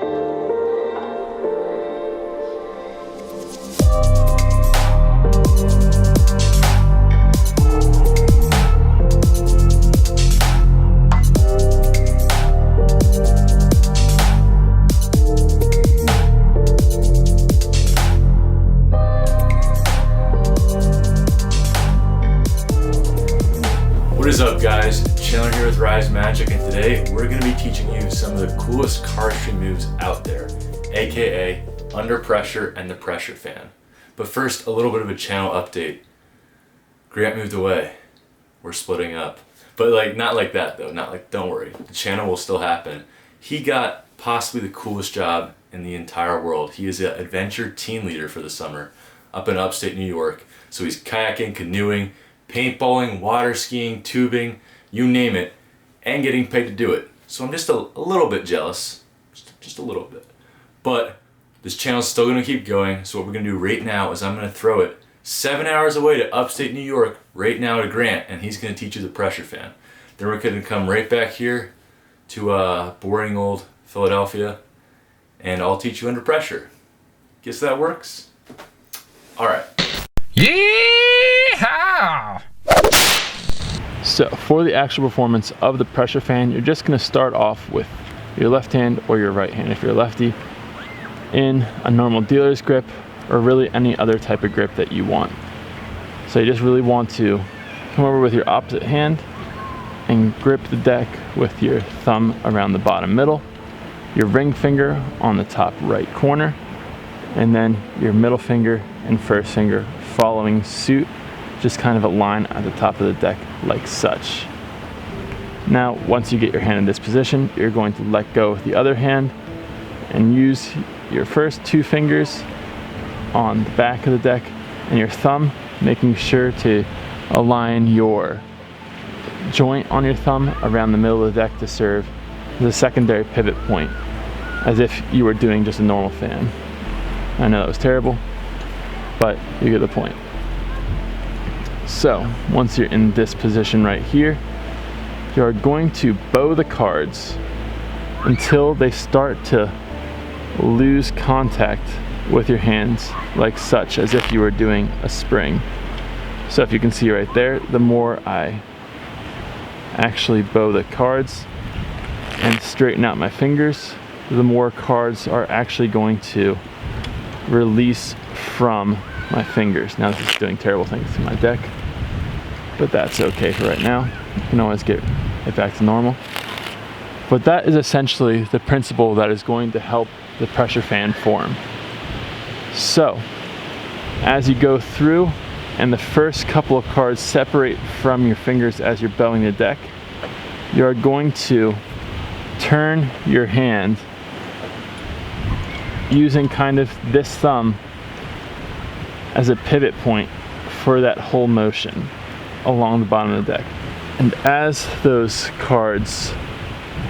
What is up, guys? Chandler here with risemagic, and today we're going to be teaching you some of the coolest cardistry moves out there, aka under pressure and the pressure fan. But first, a little bit of a channel update. Grant moved away. We're splitting up. But not like that though, don't worry. The channel will still happen. He got possibly the coolest job in the entire world. He is an adventure team leader for the summer up in upstate New York. So he's kayaking, canoeing, paintballing, water skiing, tubing, you name it, and getting paid to do it. So I'm just a little bit jealous, just a little bit. But this channel's still gonna keep going, so what we're gonna do right now is I'm gonna throw it 7 hours away to upstate New York right now to Grant, and he's gonna teach you the pressure fan. Then we're gonna come right back here to boring old Philadelphia, and I'll teach you under pressure. Guess that works? All right. Yeehaw! So for the actual performance of the pressure fan, you're just going to start off with your left hand or your right hand if you're a lefty in a normal dealer's grip, or really any other type of grip that you want. So you just really want to come over with your opposite hand and grip the deck with your thumb around the bottom middle, your ring finger on the top right corner, and then your middle finger and first finger following suit, just kind of a line at the top of the deck like such. Now once you get your hand in this position, you're going to let go of the other hand and use your first two fingers on the back of the deck and your thumb, making sure to align your joint on your thumb around the middle of the deck to serve as a secondary pivot point, as if you were doing just a normal fan. I know that was terrible, but you get the point. So once you're in this position right here, you're going to bow the cards until they start to lose contact with your hands like such, as if you were doing a spring. So if you can see right there, the more I actually bow the cards and straighten out my fingers, the more cards are actually going to release from my fingers. Now this is doing terrible things to my deck, but that's okay for right now. You can always get it back to normal. But that is essentially the principle that is going to help the pressure fan form. So as you go through and the first couple of cards separate from your fingers as you're bowing the deck, you're going to turn your hand using kind of this thumb as a pivot point for that whole motion along the bottom of the deck. And as those cards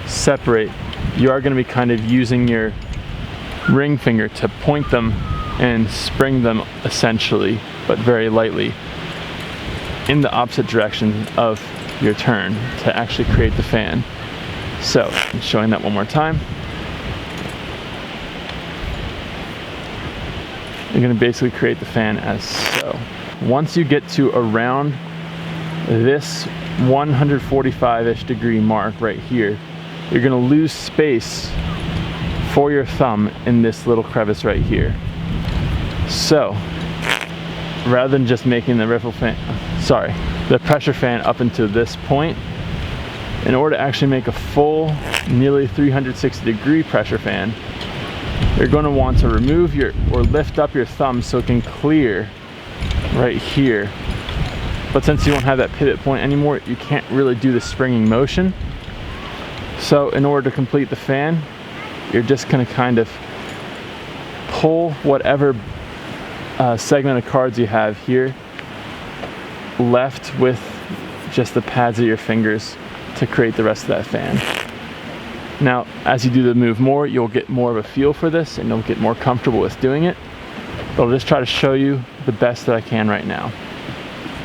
separate, you are going to be kind of using your ring finger to point them and spring them essentially, but very lightly, in the opposite direction of your turn to actually create the fan. So, showing that one more time. You're going to basically create the fan as so. Once you get to around this 145-ish degree mark right here, you're going to lose space for your thumb in this little crevice right here. So rather than just making the the pressure fan up until this point, in order to actually make a full nearly 360 degree pressure fan, you're going to want to remove or lift up your thumb so it can clear right here. But since you don't have that pivot point anymore, you can't really do the springing motion. So in order to complete the fan, you're just going to kind of pull whatever segment of cards you have here left with just the pads of your fingers to create the rest of that fan. Now, as you do the move more, you'll get more of a feel for this and you'll get more comfortable with doing it. But I'll just try to show you the best that I can right now.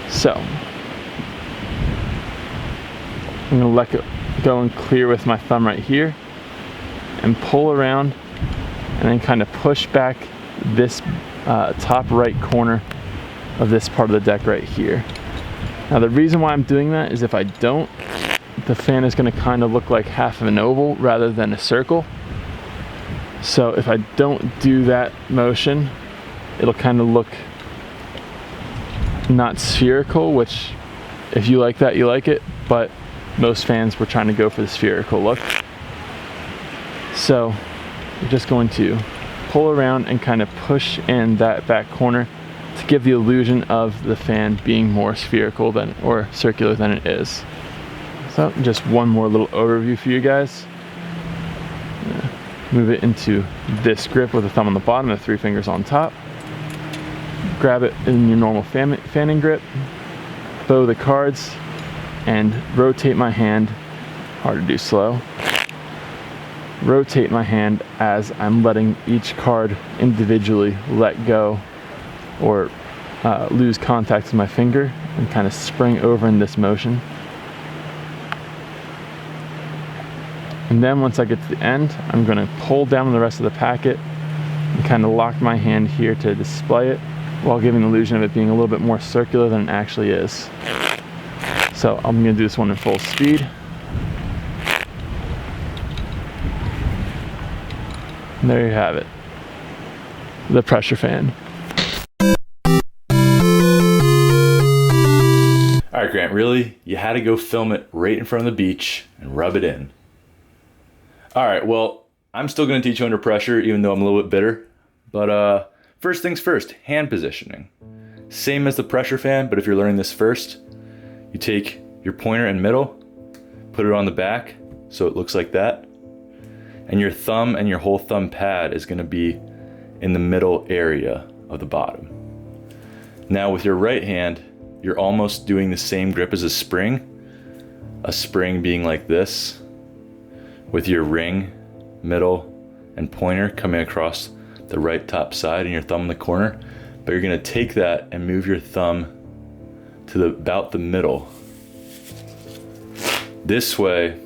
So, I'm gonna let go and clear with my thumb right here and pull around and then kind of push back this top right corner of this part of the deck right here. Now the reason why I'm doing that is if I don't, the fan is going to kind of look like half of an oval rather than a circle. So if I don't do that motion, it'll kind of look not spherical, which if you like that, you like it, but most fans were trying to go for the spherical look. So you're just going to pull around and kind of push in that back corner to give the illusion of the fan being more spherical than or circular than it is. So just one more little overview for you guys. Move it into this grip with the thumb on the bottom and the 3 fingers on top. Grab it in your normal fanning grip, bow the cards, and rotate my hand, hard to do slow, rotate my hand as I'm letting each card individually let go or lose contact with my finger and kind of spring over in this motion. And then once I get to the end, I'm going to pull down the rest of the packet and kind of lock my hand here to display it while giving the illusion of it being a little bit more circular than it actually is. So I'm going to do this one in full speed. And there you have it, the pressure fan. All right, Grant, really? You had to go film it right in front of the beach and rub it in. All right, well, I'm still going to teach you under pressure, even though I'm a little bit bitter. But first things first, hand positioning. Same as the pressure fan, but if you're learning this first, you take your pointer and middle, put it on the back so it looks like that. And your thumb and your whole thumb pad is going to be in the middle area of the bottom. Now with your right hand, you're almost doing the same grip as a spring being like this, with your ring, middle, and pointer coming across the right top side and your thumb in the corner. But you're gonna take that and move your thumb to about the middle. This way,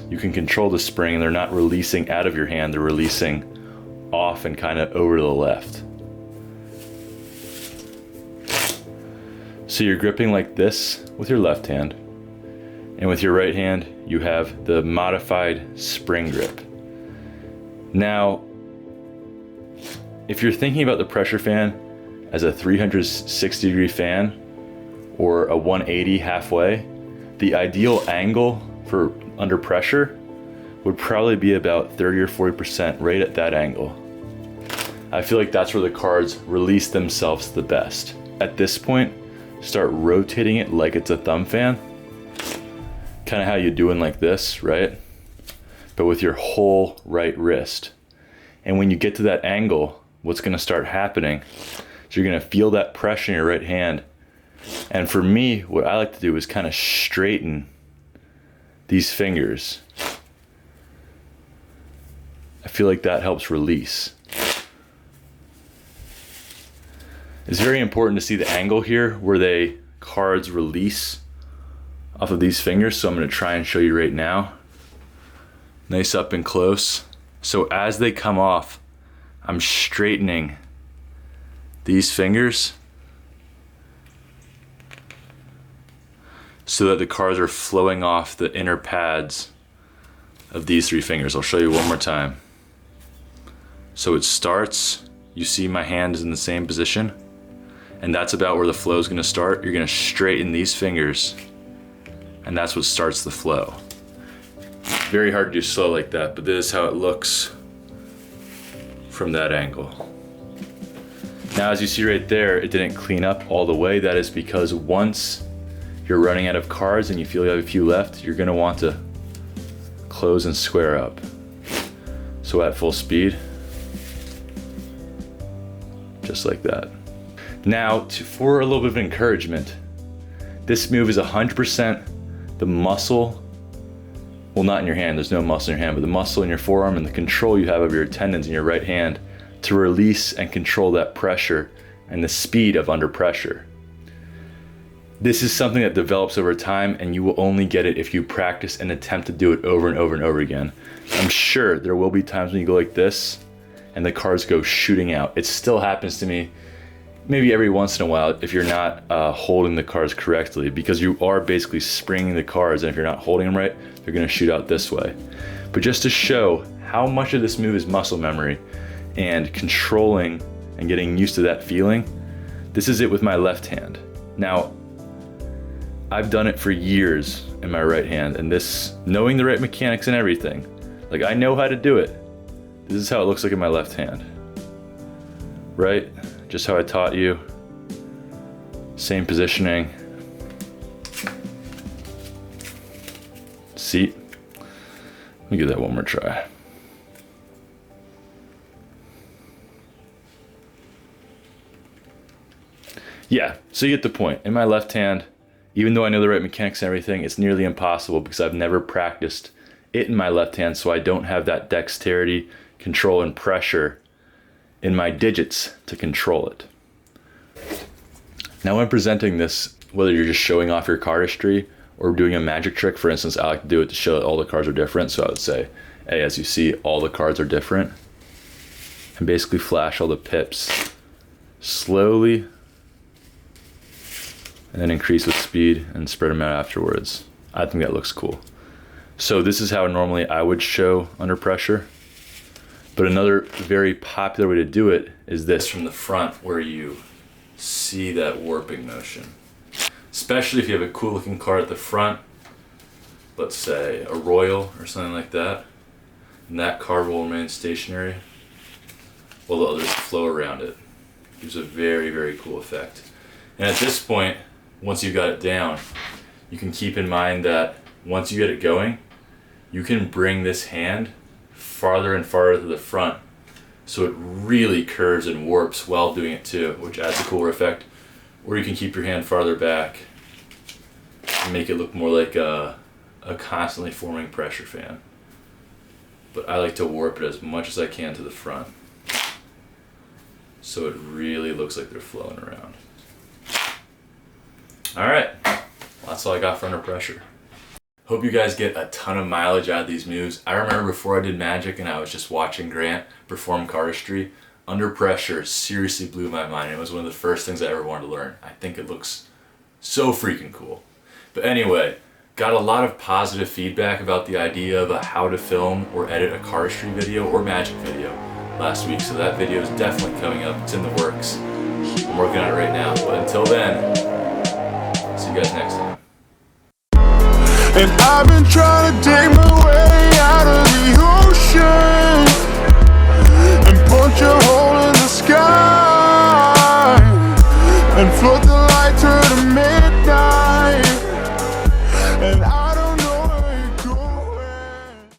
you can control the spring and they're not releasing out of your hand, they're releasing off and kind of over to the left. So you're gripping like this with your left hand, and with your right hand, you have the modified spring grip. Now, if you're thinking about the pressure fan as a 360 degree fan or a 180 halfway, the ideal angle for under pressure would probably be about 30 or 40% right at that angle. I feel like that's where the cards release themselves the best. At this point, start rotating it like it's a thumb fan. Kind of how you're doing like this, right? But with your whole right wrist. And when you get to that angle, what's going to start happening is you're going to feel that pressure in your right hand. And for me, what I like to do is kind of straighten these fingers. I feel like that helps release. It's very important to see the angle here where the cards release off of these fingers. So I'm going to try and show you right now. Nice up and close. So as they come off, I'm straightening these fingers so that the cards are flowing off the inner pads of these 3 fingers. I'll show you one more time. So it starts, you see my hand is in the same position, and that's about where the flow is going to start. You're going to straighten these fingers, and that's what starts the flow. Very hard to do slow like that, but this is how it looks from that angle. Now, as you see right there, it didn't clean up all the way. That is because once you're running out of cards and you feel you have a few left, you're going to want to close and square up. So at full speed, just like that. Now, for a little bit of encouragement, this move is 100% the muscle, well, not in your hand, there's no muscle in your hand, but the muscle in your forearm and the control you have of your tendons in your right hand to release and control that pressure and the speed of under pressure. This is something that develops over time, and you will only get it if you practice and attempt to do it over and over and over again. I'm sure there will be times when you go like this and the cars go shooting out. It still happens to me maybe every once in a while if you're not holding the cars correctly, because you are basically springing the cars, and if you're not holding them right, they're gonna shoot out this way. But just to show how much of this move is muscle memory and controlling and getting used to that feeling, this is it with my left hand. Now, I've done it for years in my right hand, and this, knowing the right mechanics and everything, like I know how to do it. This is how it looks like in my left hand. Right? Just how I taught you. Same positioning. Seat. Let me give that one more try. Yeah, so you get the point. In my left hand, even though I know the right mechanics and everything, it's nearly impossible because I've never practiced it in my left hand, so I don't have that dexterity, control, and pressure in my digits to control it. Now when presenting this, whether you're just showing off your cardistry or doing a magic trick, for instance, I like to do it to show that all the cards are different. So I would say, hey, as you see, all the cards are different, and basically flash all the pips slowly, and then increase with speed and spread them out afterwards. I think that looks cool. So this is how normally I would show under pressure. But another very popular way to do it is this from the front, where you see that warping motion. Especially if you have a cool looking card at the front, let's say a Royal or something like that, and that card will remain stationary while the others flow around it. It gives a very, very cool effect. And at this point, once you've got it down, you can keep in mind that once you get it going, you can bring this hand farther and farther to the front, so it really curves and warps while doing it too, which adds a cooler effect. Or you can keep your hand farther back and make it look more like a constantly forming pressure fan. But I like to warp it as much as I can to the front, so it really looks like they're flowing around. All right, well, that's all I got for under pressure. Hope you guys get a ton of mileage out of these moves. I remember before I did magic and I was just watching Grant perform cardistry, under pressure seriously blew my mind. It was one of the first things I ever wanted to learn. I think it looks so freaking cool. But anyway, got a lot of positive feedback about the idea of how to film or edit a cardistry video or magic video last week. So that video is definitely coming up. It's in the works. I'm working on it right now. But until then, see you guys next time. And I've been trying to dig my way out of the ocean and punch a hole in the sky and float the light to the midnight.